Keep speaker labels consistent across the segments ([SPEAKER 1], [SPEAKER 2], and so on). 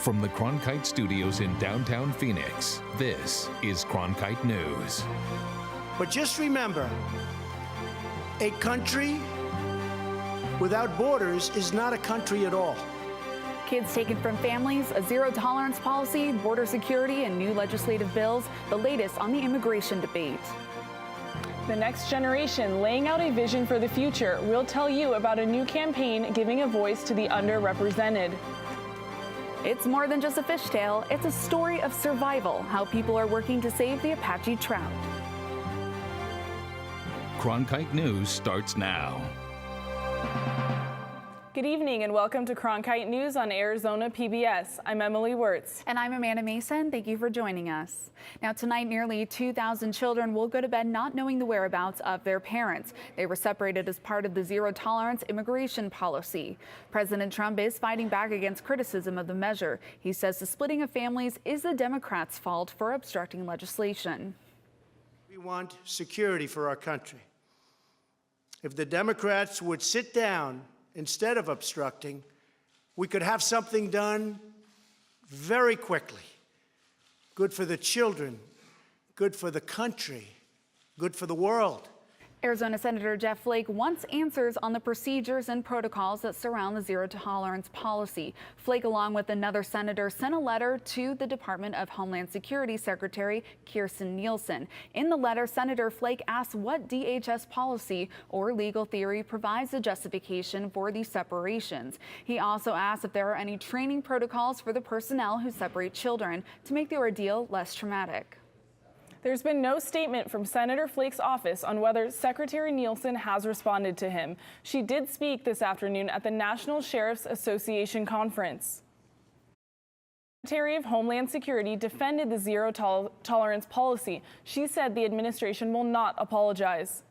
[SPEAKER 1] From the Cronkite studios in downtown Phoenix, this is Cronkite News.
[SPEAKER 2] But just remember, a country without borders is not a country at all.
[SPEAKER 3] Kids taken from families, a zero-tolerance policy, border security, and new legislative bills, the latest on the immigration debate.
[SPEAKER 4] The Next Generation, laying out a vision for the future. We'll tell you about a new campaign giving a voice to the underrepresented.
[SPEAKER 3] It's more than just a fishtail. It's a story of survival, how people are working to save the Apache trout.
[SPEAKER 1] Cronkite News starts now.
[SPEAKER 4] Good evening and welcome to Cronkite News on Arizona PBS. I'm Emily Wirtz.
[SPEAKER 3] And I'm Amanda Mason. Thank you for joining us. Now tonight, nearly 2,000 children will go to bed not knowing the whereabouts of their parents. They were separated as part of the zero-tolerance immigration policy. President Trump is fighting back against criticism of the measure. He says the splitting of families is the Democrats' fault for obstructing legislation.
[SPEAKER 2] We want security for our country. If the Democrats would sit down instead of obstructing, we could have something done very quickly. Good for the children, good for the country, good for the world.
[SPEAKER 3] Arizona Senator Jeff Flake wants answers on the procedures and protocols that surround the zero-tolerance policy. Flake, along with another senator, sent a letter to the Department of Homeland Security Secretary Kirstjen Nielsen. In the letter, Senator Flake asked what DHS policy or legal theory provides the justification for these separations. He also asked if there are any training protocols for the personnel who separate children to make the ordeal less traumatic.
[SPEAKER 4] There's been no statement from Senator Flake's office on whether Secretary Nielsen has responded to him. She did speak this afternoon at the National Sheriff's Association conference. Secretary of Homeland Security defended the zero-tolerance policy. She said the administration will not apologize.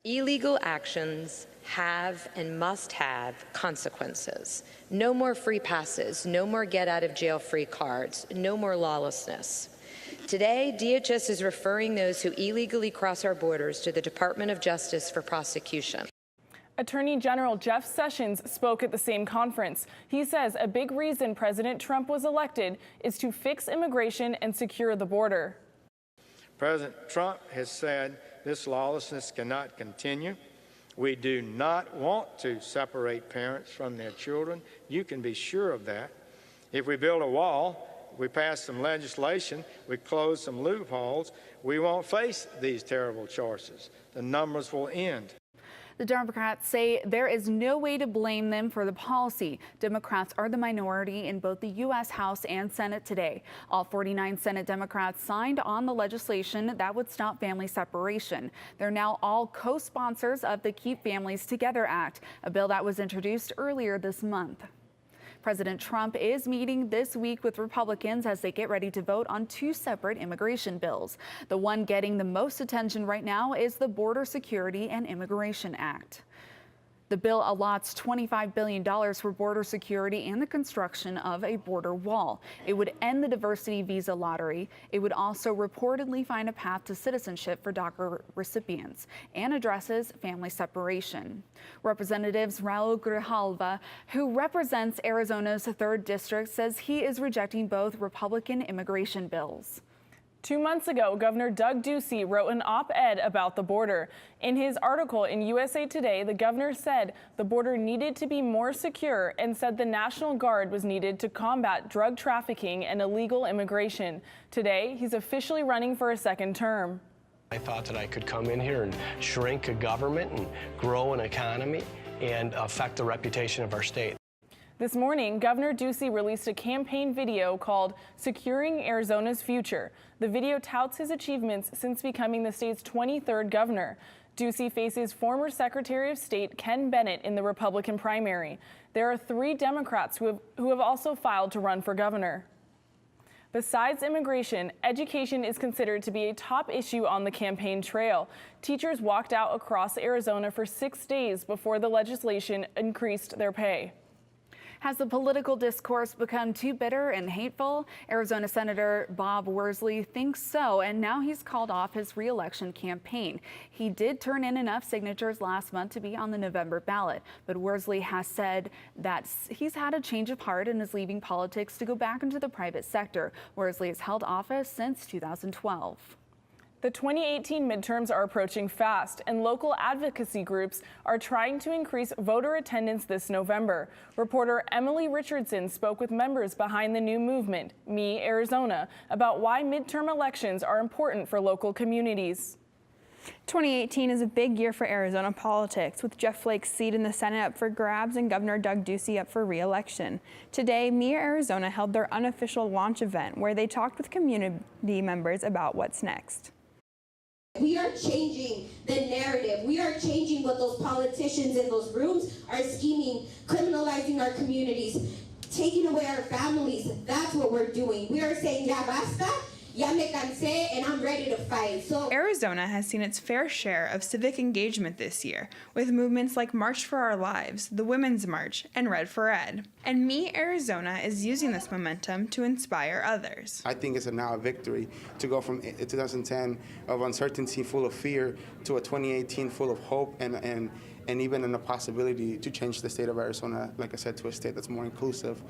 [SPEAKER 5] Illegal actions have and must have consequences. No more free passes, no more get-out-of-jail-free cards, no more lawlessness. Today, DHS is referring those who illegally cross our borders to the Department of Justice for prosecution.
[SPEAKER 4] Attorney General Jeff Sessions spoke at the same conference. He says a big reason President Trump was elected is to fix immigration and secure the border.
[SPEAKER 6] President Trump has said this lawlessness cannot continue. We do not want to separate parents from their children. You can be sure of that. If we build a wall, we pass some legislation, we close some loopholes, we won't face these terrible choices. The numbers will end.
[SPEAKER 3] The Democrats say there is no way to blame them for the policy. Democrats are the minority in both the U.S. House and Senate today. All 49 Senate Democrats signed on the legislation that would stop family separation. They're now all co-sponsors of the Keep Families Together Act, a bill that was introduced earlier this month. President Trump is meeting this week with Republicans as they get ready to vote on two separate immigration bills. The one getting the most attention right now is the Border Security and Immigration Act. The bill allots $25 billion for border security and the construction of a border wall. It would end the diversity visa lottery. It would also reportedly find a path to citizenship for DACA recipients and addresses family separation. Representatives Raul Grijalva, who represents Arizona's 3rd District, says he is rejecting both Republican immigration bills.
[SPEAKER 4] 2 months ago, Governor Doug Ducey wrote an op-ed about the border. In his article in USA Today, the governor said the border needed to be more secure and said the National Guard was needed to combat drug trafficking and illegal immigration. Today, he's officially running for a second term.
[SPEAKER 7] I thought that I could come in here and shrink a government and grow an economy and affect the reputation of our state.
[SPEAKER 4] This morning, Governor Ducey released a campaign video called Securing Arizona's Future. The video touts his achievements since becoming the state's 23rd governor. Ducey faces former Secretary of State Ken Bennett in the Republican primary. There are 3 Democrats who have also filed to run for governor. Besides immigration, education is considered to be a top issue on the campaign trail. Teachers walked out across Arizona for 6 days before the legislation increased their pay.
[SPEAKER 3] Has the political discourse become too bitter and hateful? Arizona Senator Bob Worsley thinks so, and now he's called off his re-election campaign. He did turn in enough signatures last month to be on the November ballot, but Worsley has said that he's had a change of heart and is leaving politics to go back into the private sector. Worsley has held office since 2012.
[SPEAKER 4] The 2018 midterms are approaching fast, and local advocacy groups are trying to increase voter attendance this November. Reporter Emily Richardson spoke with members behind the new movement, Me Arizona, about why midterm elections are important for local communities.
[SPEAKER 8] 2018 is a big year for Arizona politics, with Jeff Flake's seat in the Senate up for grabs and Governor Doug Ducey up for re-election. Today, Me Arizona held their unofficial launch event where they talked with community members about what's next.
[SPEAKER 9] We are changing the narrative. We are changing what those politicians in those rooms are scheming, criminalizing our communities, taking away our families. That's what we're doing. We are saying, ya basta, ya me cansé, and I'm ready to fight. So
[SPEAKER 8] Arizona has seen its fair share of civic engagement this year, with movements like March for Our Lives, the Women's March, and Red for Ed. And Me Arizona is using this momentum to inspire others.
[SPEAKER 10] I think it's now a victory to go from 2010 of uncertainty, full of fear, to a 2018 full of hope and even in a possibility to change the state of Arizona, like I said, to a state that's more inclusive.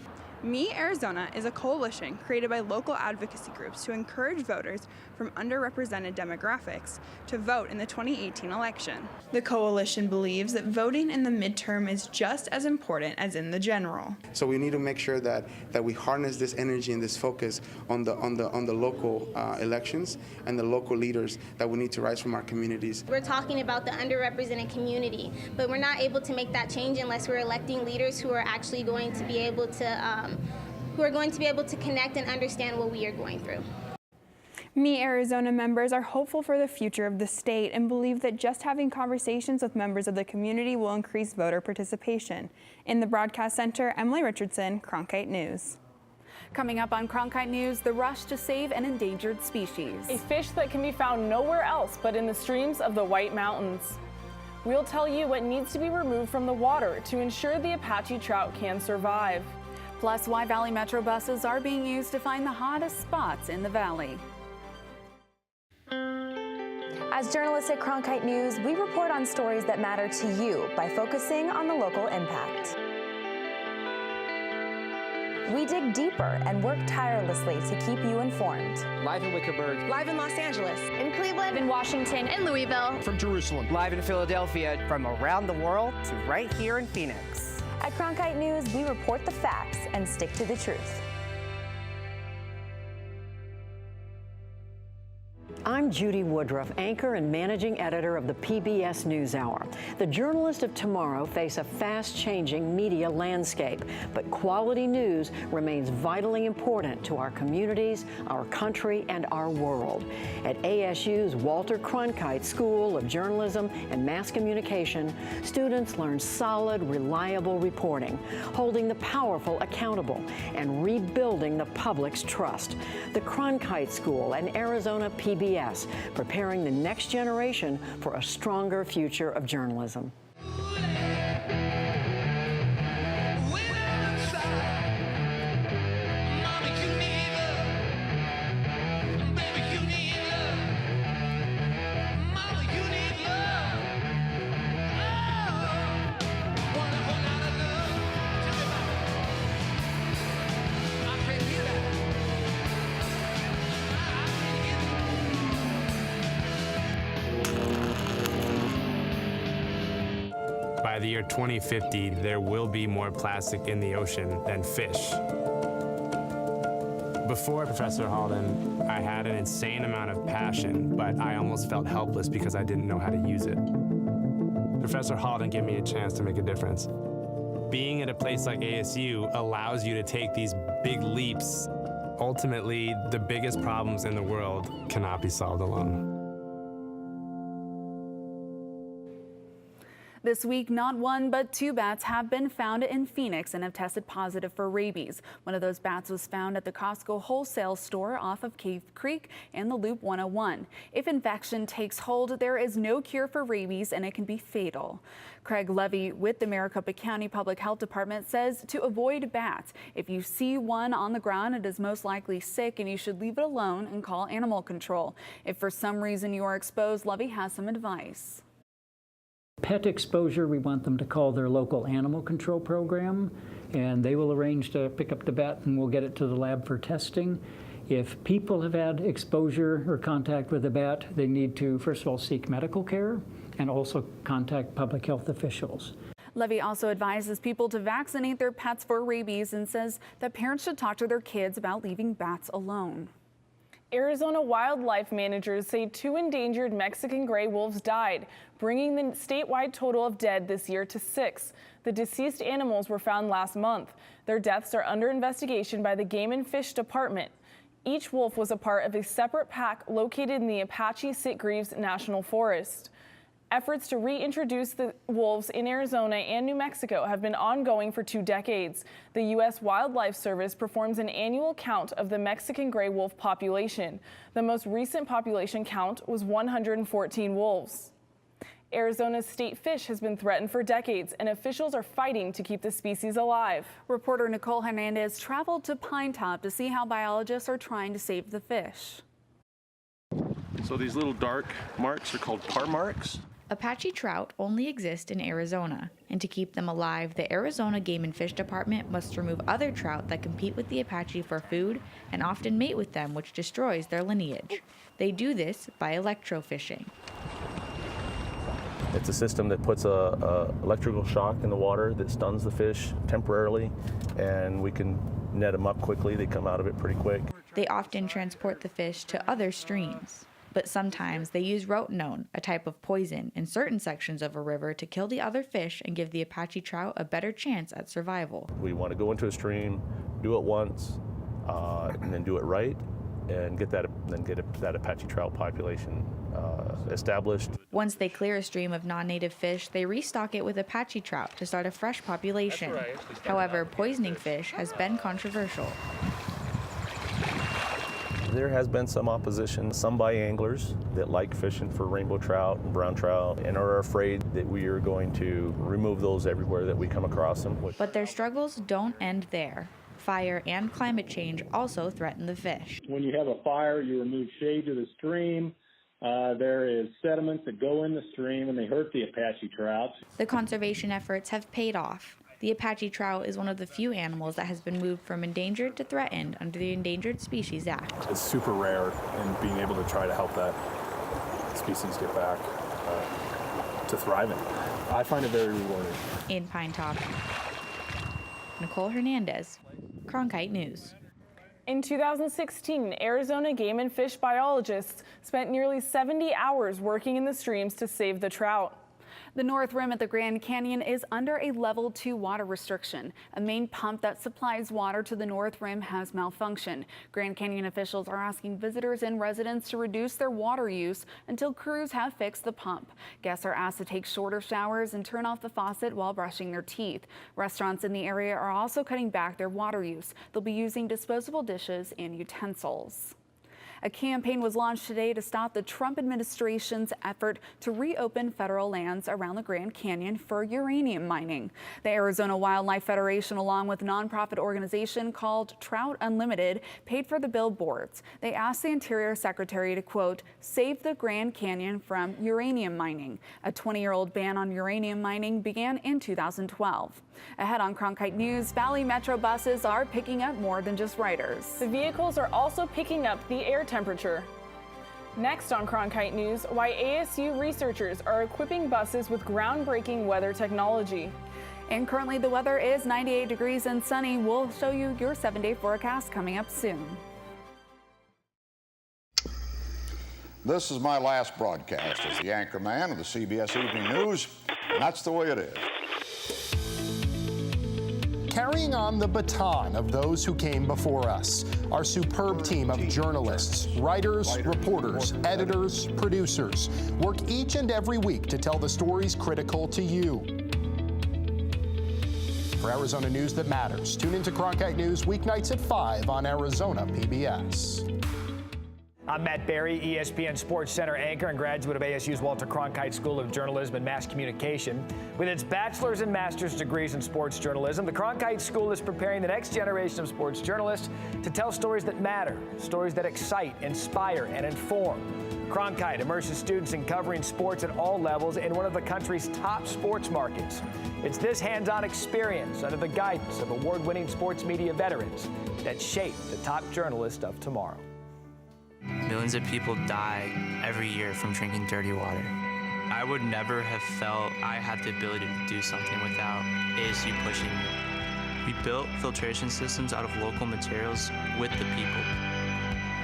[SPEAKER 8] Me Arizona is a coalition created by local advocacy groups to encourage voters from underrepresented demographics to vote in the 2018 election. The coalition believes that voting in the midterm is just as important as in the general.
[SPEAKER 10] So we need to make sure that we harness this energy and this focus on the local elections and the local leaders that we need to rise from our communities.
[SPEAKER 11] We're talking about the underrepresented community, but we're not able to make that change unless we're electing leaders who are actually going to be able to connect and understand what we are going through.
[SPEAKER 8] Me Arizona members are hopeful for the future of the state and believe that just having conversations with members of the community will increase voter participation. In the Broadcast Center, Emily Richardson, Cronkite News.
[SPEAKER 3] Coming up on Cronkite News, the rush to save an endangered species.
[SPEAKER 4] A fish that can be found nowhere else but in the streams of the White Mountains. We'll tell you what needs to be removed from the water to ensure the Apache trout can survive.
[SPEAKER 3] Plus, why Valley Metro buses are being used to find the hottest spots in the valley.
[SPEAKER 12] As journalists at Cronkite News, we report on stories that matter to you by focusing on the local impact. We dig deeper and work tirelessly to keep you informed.
[SPEAKER 13] Live in Wickerburg.
[SPEAKER 12] Live in Los Angeles.
[SPEAKER 11] In Cleveland,
[SPEAKER 12] In Washington.
[SPEAKER 11] in Louisville,
[SPEAKER 13] From Jerusalem.
[SPEAKER 14] Live in Philadelphia. From around the world to right here in Phoenix.
[SPEAKER 12] At Cronkite News, we report the facts and stick to the truth.
[SPEAKER 15] I'm Judy Woodruff, anchor and managing editor of the PBS NewsHour. The journalists of tomorrow face a fast-changing media landscape, but quality news remains vitally important to our communities, our country, and our world. At ASU's Walter Cronkite School of Journalism and Mass Communication, students learn solid, reliable reporting, holding the powerful accountable, and rebuilding the public's trust. The Cronkite School and Arizona PBS, preparing the next generation for a stronger future of journalism.
[SPEAKER 16] By the year 2050, there will be more plastic in the ocean than fish. Before Professor Halden, I had an insane amount of passion, but I almost felt helpless because I didn't know how to use it. Professor Halden gave me a chance to make a difference. Being at a place like ASU allows you to take these big leaps. Ultimately, the biggest problems in the world cannot be solved alone.
[SPEAKER 3] This week, not one but 2 bats have been found in Phoenix and have tested positive for rabies. One of those bats was found at the Costco wholesale store off of Cave Creek and the Loop 101. If infection takes hold, there is no cure for rabies and it can be fatal. Craig Levy with the Maricopa County Public Health Department says to avoid bats. If you see one on the ground, it is most likely sick and you should leave it alone and call animal control. If for some reason you are exposed, Levy has some advice.
[SPEAKER 13] Pet exposure, we want them to call their local animal control program, and they will arrange to pick up the bat and we'll get it to the lab for testing. If people have had exposure or contact with a bat, they need to, first of all, seek medical care and also contact public health officials.
[SPEAKER 3] Levy also advises people to vaccinate their pets for rabies and says that parents should talk to their kids about leaving bats alone.
[SPEAKER 4] Arizona wildlife managers say 2 endangered Mexican gray wolves died, bringing the statewide total of dead this year to 6. The deceased animals were found last month. Their deaths are under investigation by the Game and Fish Department. Each wolf was a part of a separate pack located in the Apache Sitgreaves National Forest. Efforts to reintroduce the wolves in Arizona and New Mexico have been ongoing for 2 decades. The U.S. Wildlife Service performs an annual count of the Mexican gray wolf population. The most recent population count was 114 wolves. Arizona's state fish has been threatened for decades, and officials are fighting to keep the species alive.
[SPEAKER 3] Reporter Nicole Hernandez traveled to Pine Top to see how biologists are trying to save the fish.
[SPEAKER 17] So these little dark marks are called par marks.
[SPEAKER 18] Apache trout only exist in Arizona, and to keep them alive, the Arizona Game and Fish Department must remove other trout that compete with the Apache for food and often mate with them, which destroys their lineage. They do this by electrofishing.
[SPEAKER 19] It's a system that puts a electrical shock in the water that stuns the fish temporarily, and we can net them up quickly. They come out of it pretty quick.
[SPEAKER 18] They often transport the fish to other streams. But sometimes they use rotenone, a type of poison, in certain sections of a river to kill the other fish and give the Apache trout a better chance at survival.
[SPEAKER 19] We want to go into a stream, do it once, and then do it right, and get that Apache trout population established.
[SPEAKER 18] Once they clear a stream of non-native fish, they restock it with Apache trout to start a fresh population.
[SPEAKER 19] Right.
[SPEAKER 18] However, poisoning fish has been controversial.
[SPEAKER 19] There has been some opposition, some by anglers that like fishing for rainbow trout and brown trout and are afraid that we are going to remove those everywhere that we come across them.
[SPEAKER 18] But their struggles don't end there. Fire and climate change also threaten the fish.
[SPEAKER 20] When you have a fire, you remove shade to the stream. There is sediments that go in the stream and they hurt the Apache trout.
[SPEAKER 18] The conservation efforts have paid off. The Apache trout is one of the few animals that has been moved from endangered to threatened under the Endangered Species Act.
[SPEAKER 21] It's super rare, and being able to try to help that species get back to thriving, I find it very rewarding.
[SPEAKER 18] In Pine Top, Nicole Hernandez, Cronkite News.
[SPEAKER 4] In 2016, Arizona game and fish biologists spent nearly 70 hours working in the streams to save the trout.
[SPEAKER 3] The North Rim at the Grand Canyon is under a level 2 water restriction. A main pump that supplies water to the North Rim has malfunctioned. Grand Canyon officials are asking visitors and residents to reduce their water use until crews have fixed the pump. Guests are asked to take shorter showers and turn off the faucet while brushing their teeth. Restaurants in the area are also cutting back their water use. They'll be using disposable dishes and utensils. A campaign was launched today to stop the Trump administration's effort to reopen federal lands around the Grand Canyon for uranium mining. The Arizona Wildlife Federation, along with a nonprofit organization called Trout Unlimited, paid for the billboards. They asked the Interior Secretary to, quote, save the Grand Canyon from uranium mining. A 20-year-old ban on uranium mining began in 2012. Ahead on Cronkite News, Valley Metro buses are picking up more than just riders.
[SPEAKER 4] The vehicles are also picking up the air temperature. Next on Cronkite News, why ASU researchers are equipping buses with groundbreaking weather technology.
[SPEAKER 3] And currently the weather is 98 degrees and sunny. We'll show you your 7-day forecast coming up soon.
[SPEAKER 22] This is my last broadcast as the anchor man of the CBS Evening News, and that's the way it is.
[SPEAKER 23] Carrying on the baton of those who came before us,
[SPEAKER 1] Our superb team of journalists, writers, reporters, editors, producers work each and every week to tell the stories critical to you. For Arizona news that matters, tune into Cronkite News weeknights at 5 on Arizona PBS.
[SPEAKER 2] I'm Matt Berry, ESPN Sports Center anchor and graduate of ASU's Walter Cronkite School of Journalism and Mass Communication. With its bachelor's and master's degrees in sports journalism, the Cronkite School is preparing the next generation of sports journalists to tell stories that matter, stories that excite, inspire, and inform. Cronkite immerses students in covering sports at all levels in one of the country's top sports markets. It's this hands-on experience under the guidance of award-winning sports media veterans that shape the top journalists of tomorrow.
[SPEAKER 23] Millions of people die every year from drinking dirty water. I would never have felt I had the ability to do something without ASU pushing me. We built filtration systems out of local materials with the people.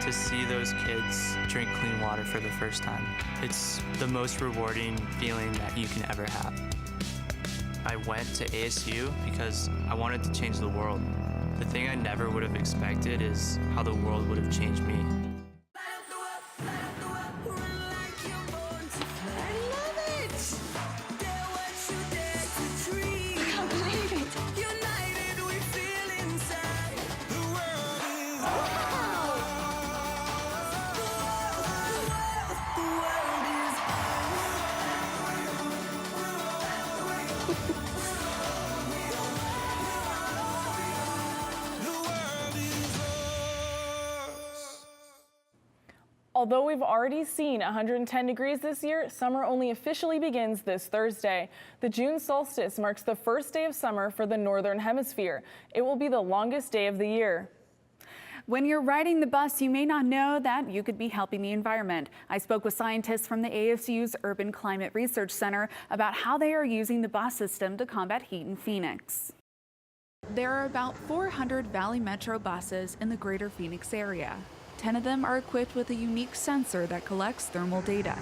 [SPEAKER 23] To see those kids drink clean water for the first time, it's the most rewarding feeling that you can ever have. I went to ASU because I wanted to change the world. The thing I never would have expected is how the world would have changed me.
[SPEAKER 4] Although we've already seen 110 degrees this year, summer only officially begins this Thursday. The June solstice marks the first day of summer for the Northern Hemisphere. It will be the longest day of the year.
[SPEAKER 3] When you're riding the bus, you may not know that you could be helping the environment. I spoke with scientists from the ASU's Urban Climate Research Center about how they are using the bus system to combat heat in Phoenix. There are about 400 Valley Metro buses in the greater Phoenix area. 10 of them are equipped with a unique sensor that collects thermal data.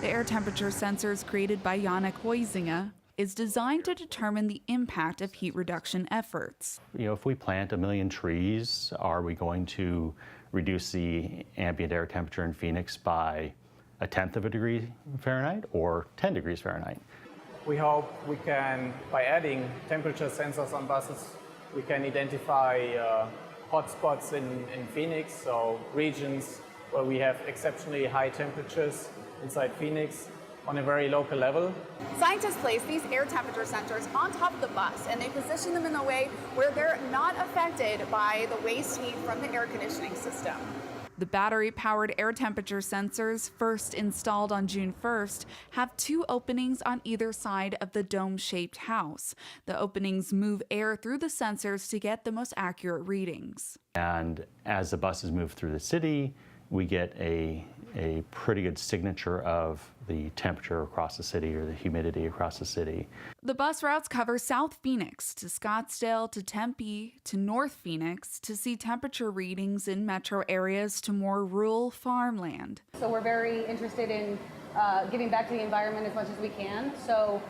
[SPEAKER 3] The air temperature sensors created by Yannick Huizinga is designed to determine the impact of heat reduction efforts.
[SPEAKER 24] If we plant 1 million trees, are we going to reduce the ambient air temperature in Phoenix by 1/10 of a degree Fahrenheit or 10 degrees Fahrenheit?
[SPEAKER 25] We hope we can, by adding temperature sensors on buses, we can identify hotspots in Phoenix, so regions where we have exceptionally high temperatures inside Phoenix on a very local level.
[SPEAKER 3] Scientists place these air temperature sensors on top of the bus, and they position them in a way where they're not affected by the waste heat from the air conditioning system. The battery-powered air temperature sensors, first installed on June 1st, have 2 openings on either side of the dome-shaped house. The openings move air through the sensors to get the most accurate readings.
[SPEAKER 24] And as the buses move through the city, we get a pretty good signature of the temperature across the city or the humidity across the city.
[SPEAKER 3] The bus routes cover South Phoenix to Scottsdale to Tempe to North Phoenix to see temperature readings in metro areas to more rural farmland.
[SPEAKER 26] So we're very interested in giving back to the environment as much as we can. So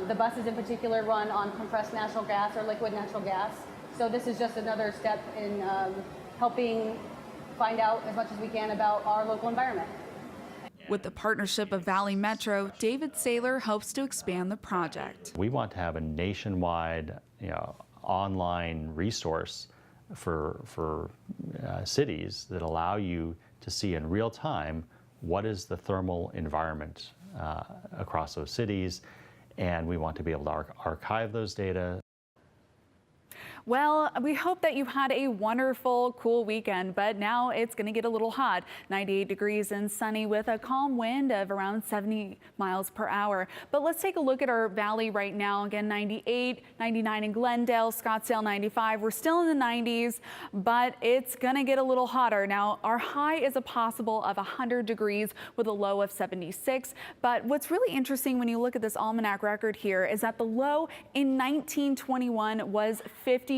[SPEAKER 26] the buses in particular run on compressed natural gas or liquid natural gas. So this is just another step in helping find out as much as we can about our local environment.
[SPEAKER 3] With the partnership of Valley Metro, David Saylor hopes to expand the project.
[SPEAKER 24] We want to have a nationwide, online resource for cities that allow you to see in real time what is the thermal environment across those cities, and we want to be able to archive those data.
[SPEAKER 3] Well, we hope that you had a wonderful, cool weekend, but now it's going to get a little hot. 98 degrees and sunny with a calm wind of around 70 miles per hour. But let's take a look at our valley right now. Again, 98, 99 in Glendale, Scottsdale 95. We're still in the 90s, but it's going to get a little hotter. Now, our high is a possible of 100 degrees with a low of 76. But what's really interesting when you look at this almanac record here is that the low in 1921 was 54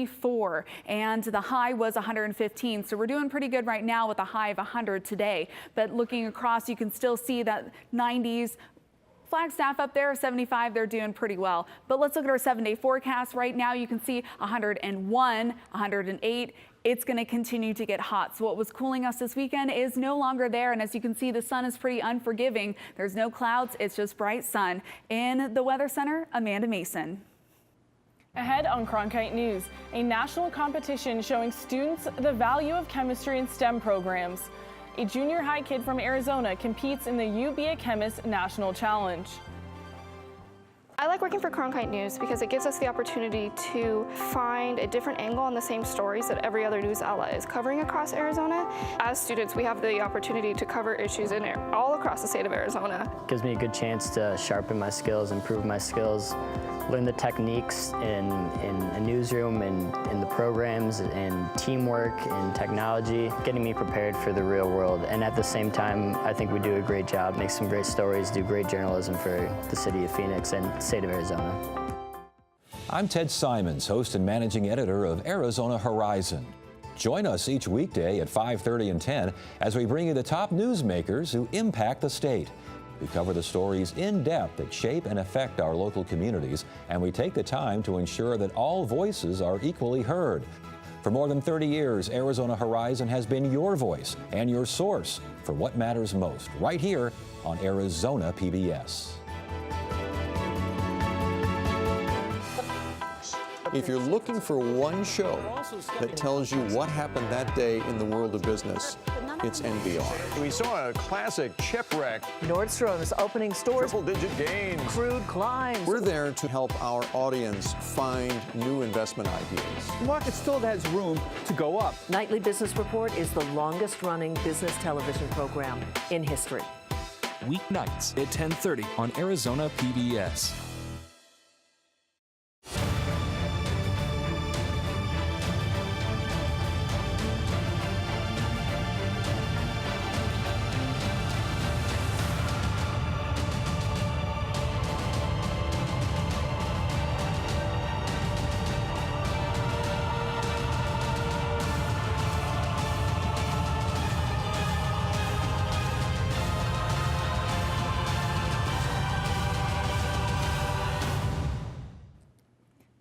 [SPEAKER 3] and the high was 115. So we're doing pretty good right now with a high of 100 today. But looking across, you can still see that 90s Flagstaff up there, 75, they're doing pretty well. But let's look at our 7-day forecast. Right now you can see 101, 108. It's going to continue to get hot. So what was cooling us this weekend is no longer there. And as you can see, the sun is pretty unforgiving. There's no clouds. It's just bright sun. In the Weather Center, Amanda Mason.
[SPEAKER 4] Ahead on Cronkite News, a national competition showing students the value of chemistry and STEM programs. A junior high kid from Arizona competes in the You Be a Chemist National Challenge.
[SPEAKER 5] I like working for Cronkite News because it gives us the opportunity to find a different angle on the same stories that every other news outlet is covering across Arizona. As students, we have the opportunity to cover issues in all across the state of Arizona.
[SPEAKER 6] It gives me a good chance to sharpen my skills, improve my skills, learn the techniques in a newsroom and in the programs and teamwork and technology, getting me prepared for the real world. And at the same time, I think we do a great job, make some great stories, do great journalism for the city of Phoenix and state of Arizona.
[SPEAKER 7] I'm Ted Simons, host and managing editor of Arizona Horizon. Join us each weekday at 5:30 and 10 as we bring you the top newsmakers who impact the state. We cover the stories in depth that shape and affect our local communities, and we take the time to ensure that all voices are equally heard. For more than 30 years, Arizona Horizon has been your voice and your source for what matters most, right here on Arizona PBS.
[SPEAKER 8] If you're looking for one show that tells you what happened that day in the world of business, it's NBR.
[SPEAKER 9] We saw a classic shipwreck.
[SPEAKER 10] Nordstrom's opening stores.
[SPEAKER 9] Triple-digit gains.
[SPEAKER 10] Crude climbs.
[SPEAKER 8] We're there to help our audience find new investment ideas.
[SPEAKER 9] The market still has room to go up.
[SPEAKER 10] Nightly Business Report is the longest-running business television program in history.
[SPEAKER 27] Weeknights at 10:30 on Arizona PBS.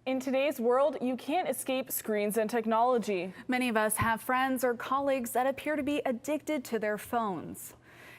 [SPEAKER 4] In today's world, you can't escape screens and technology.
[SPEAKER 3] Many of us have friends or colleagues that appear to be addicted to their phones.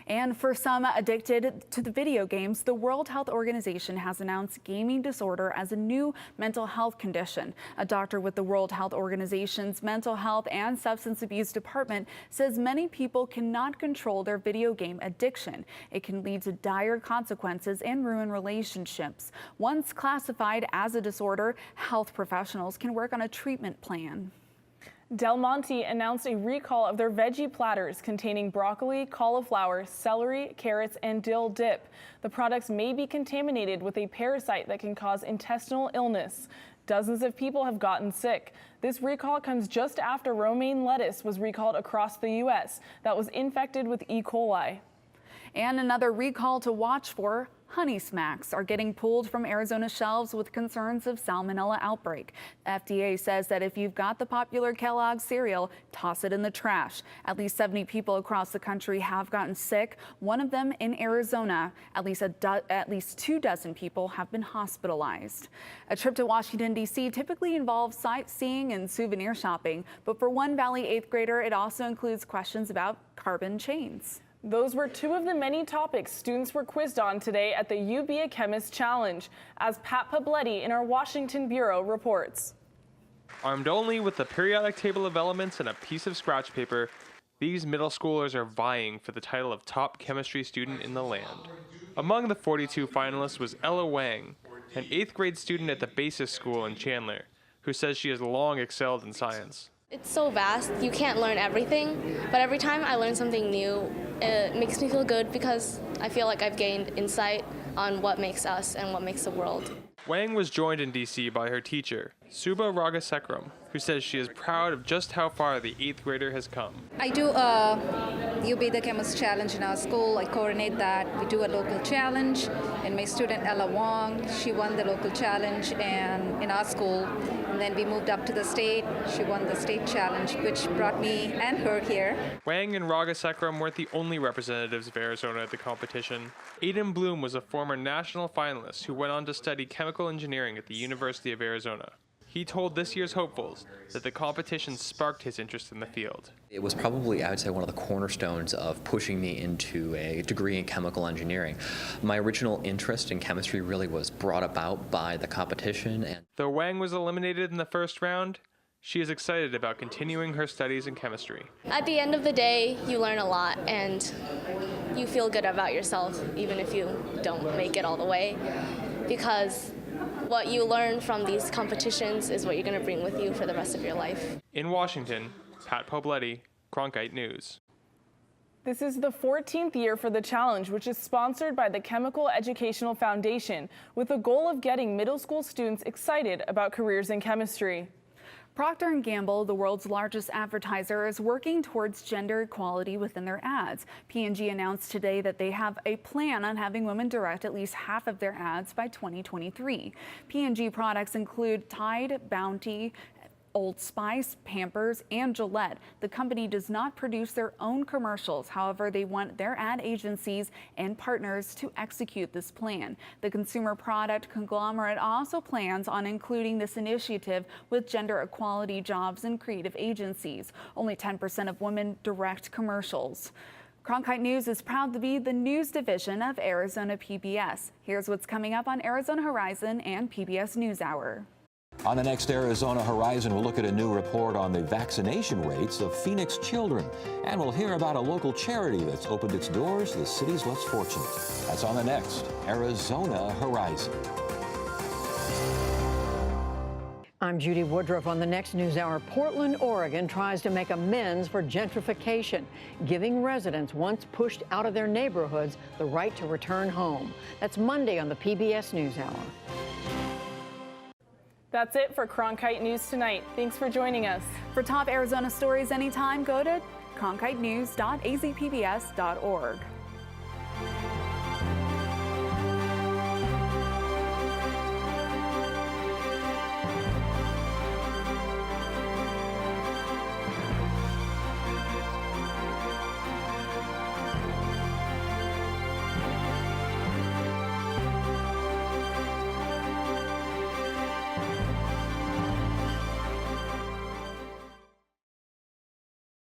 [SPEAKER 3] And for some addicted to the video games, the World Health Organization has announced gaming disorder as a new mental health condition. A doctor with the World Health Organization's Mental Health and Substance Abuse Department says many people cannot control their video game addiction. It can lead to dire consequences and ruin relationships. Once classified as a disorder, health professionals can work on a treatment plan.
[SPEAKER 4] Del Monte announced a recall of their veggie platters containing broccoli, cauliflower, celery, carrots, and dill dip. The products may be contaminated with a parasite that can cause intestinal illness. Dozens of people have gotten sick. This recall comes just after romaine lettuce was recalled across the U.S. that was infected with E. coli.
[SPEAKER 3] And another recall to watch for. Honey Smacks are getting pulled from Arizona shelves with concerns of salmonella outbreak. The FDA says that if you've got the popular Kellogg's cereal, toss it in the trash. At least 70 people across the country have gotten sick, one of them in Arizona. At least 24 people have been hospitalized. A trip to Washington, D.C. typically involves sightseeing and souvenir shopping, but for one Valley 8th grader, it also includes questions about carbon chains.
[SPEAKER 4] Those were two of the many topics students were quizzed on today at the You Be a Chemist Challenge, as Pat Pabletti in our Washington Bureau reports.
[SPEAKER 28] Armed only with the periodic table of elements and a piece of scratch paper, these middle schoolers are vying for the title of top chemistry student in the land. Among the 42 finalists was Ella Wang, an 8th grade student at the Basis School in Chandler, who says she has long excelled in science.
[SPEAKER 29] It's so vast, you can't learn everything, but every time I learn something new, it makes me feel good because I feel like I've gained insight on what makes us and what makes the world.
[SPEAKER 28] Wang was joined in D.C. by her teacher, Suba Ragasekram, who says she is proud of just how far the 8th grader has come.
[SPEAKER 30] I do You Be the Chemist Challenge in our school. I coordinate that. We do a local challenge, and my student Ella Wong, she won the local challenge, and in our school And then we moved up to the state. She won the state challenge, which brought me and her here.
[SPEAKER 28] Wang and Ragasekram weren't the only representatives of Arizona at the competition. Aiden Bloom was a former national finalist who went on to study chemical engineering at the University of Arizona. He told this year's hopefuls that the competition sparked his interest in the field.
[SPEAKER 11] It was probably, I would say, one of the cornerstones of pushing me into a degree in chemical engineering. My original interest in chemistry really was brought about by the competition. And
[SPEAKER 28] though Wang was eliminated in the first round, she is excited about continuing her studies in chemistry.
[SPEAKER 29] At the end of the day, you learn a lot and you feel good about yourself, even if you don't make it all the way, because what you learn from these competitions is what you're going to bring with you for the rest of your life.
[SPEAKER 28] In Washington, Pat Pobletti, Cronkite News.
[SPEAKER 4] This is the 14th year for the challenge, which is sponsored by the Chemical Educational Foundation, with the goal of getting middle school students excited about careers in chemistry.
[SPEAKER 3] Procter & Gamble, the world's largest advertiser, is working towards gender equality within their ads. P&G announced today that they have a plan on having women direct at least half of their ads by 2023. P&G products include Tide, Bounty, Old Spice, Pampers, and Gillette. The company does not produce their own commercials. However, they want their ad agencies and partners to execute this plan. The consumer product conglomerate also plans on including this initiative with gender equality jobs and creative agencies. Only 10% of women direct commercials. Cronkite News is proud to be the news division of Arizona PBS. Here's what's coming up on Arizona Horizon and PBS NewsHour.
[SPEAKER 7] On the next Arizona Horizon, we'll look at a new report on the vaccination rates of Phoenix children. And we'll hear about a local charity that's opened its doors to the city's less fortunate. That's on the next Arizona Horizon.
[SPEAKER 12] I'm Judy Woodruff. On the next NewsHour. Portland, Oregon tries to make amends for gentrification, giving residents once pushed out of their neighborhoods the right to return home. That's Monday on the PBS NewsHour.
[SPEAKER 4] That's it for Cronkite News Tonight. Thanks for joining us.
[SPEAKER 3] For top Arizona stories anytime, go to cronkitenews.azpbs.org.